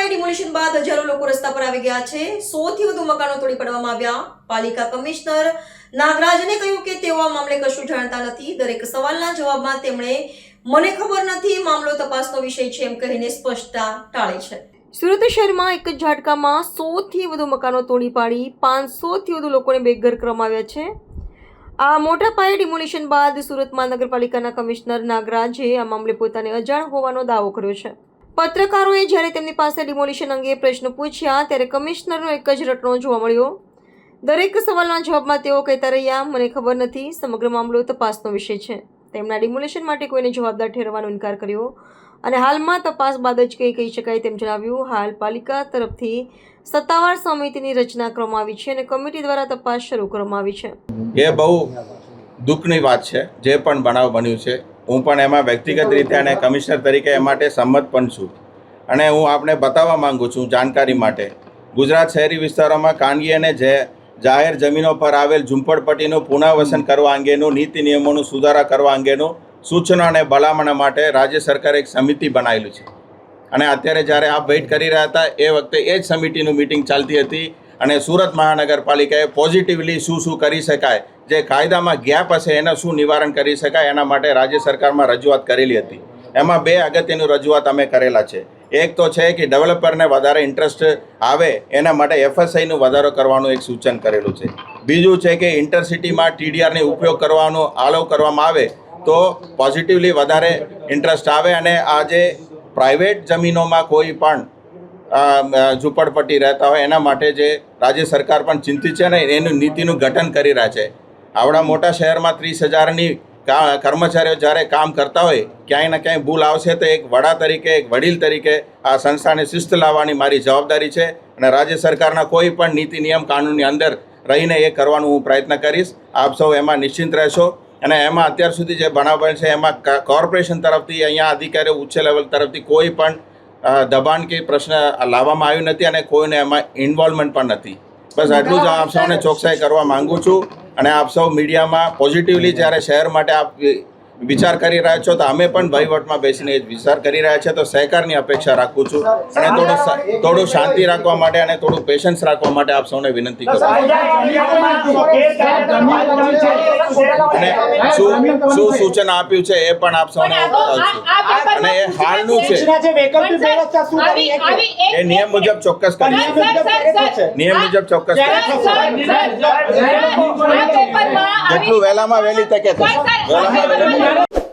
પાયે ડિમોલિશન બાદ હજારો લોકો રસ્તા પર આવી ગયા છે। 100 થી વધુ મકાનો તોડી પાડવામાં આવ્યા। પાલિકા કમિશનર નાગરાજને કહ્યું કે તેઓ આ મામલે કશું જાણતા નથી। દરેક સવાલના જવાબમાં તેમણે મને ખબર નથી, મામલો તપાસનો વિષય છે એમ કહીને સ્પષ્ટતા ટાળે છે। સુરત શહેરમાં એક જ ઝાટકામાં 100 થી વધુ મકાનો તોડી પાડી 500 થી વધુ લોકોને બેઘર કરવામાં આવ્યા છે। આ મોટા પાયે ડિમોલિશન બાદ સુરત મહાનગરપાલિકાના કમિશનર નાગરાજે આ મામલે પોતાને અજાણ હોવાનો દાવો કર્યો છે। પત્રકારોએ જ્યારે તેમની પાસે ડિમોલિશન અંગે પ્રશ્નો પૂછ્યા ત્યારે કમિશનરનો એક જ રટનો જોવા મળ્યો। દરેક સવાલના જવાબમાં તેઓ કહેતા રહ્યા, મને ખબર નથી, સમગ્ર મામલો તપાસનો વિષય છે। તેમના ડિમોલિશન માટે કોઈને જવાબદાર ઠેરવવાનો ઇનકાર કર્યો અને હાલમાં તપાસ બાદ જ કંઈ કહી શકાય તેમ જણાવ્યું। હાલ પાલિકા તરફથી સત્તાવાર સમિતિની રચના કરવામાં આવી છે અને કમિટી દ્વારા તપાસ શરૂ કરવામાં આવી છે। એ બહુ દુઃખની વાત છે જે પણ બનાવ બન્યું છે। હું પણ એમાં વ્યક્તિગત રીતે અને કમિશનર તરીકે એ માટે સંમત પણ છું અને હું આપને બતાવવા માંગુ છું જાણકારી માટે। ગુજરાત શહેરી વિસ્તારોમાં ખાનગી અને જાહેર જમીનો પર આવેલ ઝૂંપડપટ્ટીનું પુનઃવસન કરવા અંગેનું નીતિ નિયમોનું સુધારા કરવા અંગેનું સૂચના અને ભલામણ માટે રાજ્ય સરકારે એક સમિતિ બનાવેલી છે અને અત્યારે જ્યારે આપ વેઇટ કરી રહ્યા હતા એ વખતે એ જ સમિતિનું મિટિંગ ચાલતી હતી અને સુરત મહાનગરપાલિકાએ પોઝિટિવલી શું કરી શકાય, જે કાયદામાં ગેપ હશે એનું શું નિવારણ કરી શકાય એના માટે રાજ્ય સરકારમાં રજૂઆત કરેલી હતી। એમાં બે અગત્યની રજૂઆત અમે કરેલા છે। એક તો છે કે ડેવલપરને વધારે ઇન્ટરેસ્ટ આવે એના માટે FSIનું વધારો કરવાનું એક સૂચન કરેલું છે। બીજું છે કે ઇન્ટરસિટીમાં TDRનો ઉપયોગ કરવાનો આલોવ કરવામાં આવે તો પોઝિટિવલી વધારે ઇન્ટરેસ્ટ આવે અને આજે પ્રાઇવેટ જમીનોમાં કોઈ પણ ઝૂંપડપટ્ટી રહેતા હોય એના માટે જે રાજ્ય સરકાર પણ ચિંતિત છે અને એનું નીતિનું ગઠન કરી રહ્યા છે। આવડા મોટા શહેરમાં 30,000ની કર્મચારીઓ જ્યારે કામ કરતા હોય, ક્યાંય ને ક્યાંય ભૂલ આવશે તો એક વડા તરીકે, એક વડીલ તરીકે આ સંસ્થાને શિસ્ત લાવવાની મારી જવાબદારી છે અને રાજ્ય સરકારના કોઈ પણ નીતિ નિયમ કાનૂનની અંદર રહીને એ કરવાનું હું પ્રયત્ન કરીશ। આપ સૌ એમાં નિશ્ચિંત રહેશો અને એમાં અત્યાર સુધી જે બનાવ બને છે એમાં કોર્પોરેશન તરફથી, અહીંયા અધિકારીઓ ઉચ્ચ લેવલ તરફથી કોઈ પણ દબાણ કે પ્રશ્ન લાવવામાં આવ્યું નથી અને કોઈને એમાં ઇન્વોલ્વમેન્ટ પણ નથી। બસ આટલું જ આપ સૌને ચોકસાઈ કરવા માંગુ છું અને આપ સૌ મીડિયામાં પોઝિટિવલી જ્યારે શહેર માટે આપ વિચાર કરી રહ્યા છો તો અમે પણ વહીવટમાં બેસીને વિચાર કરી રહ્યા છે, તો સહકારની અપેક્ષા રાખું છું અને થોડું શાંતિ રાખવા માટે અને થોડું પેશન્સ રાખવા માટે આપ સૌને વિનંતી કરું છું। અને શું સૂચન આપ્યું છે એ પણ આપ સૌને બતાવું છું અને એ હાલનું છે, એ નિયમ મુજબ ચોક્કસ કરીશું। નિયમ મુજબ ચોક્કસ જેટલું વહેલામાં વહેલી તકે થશે।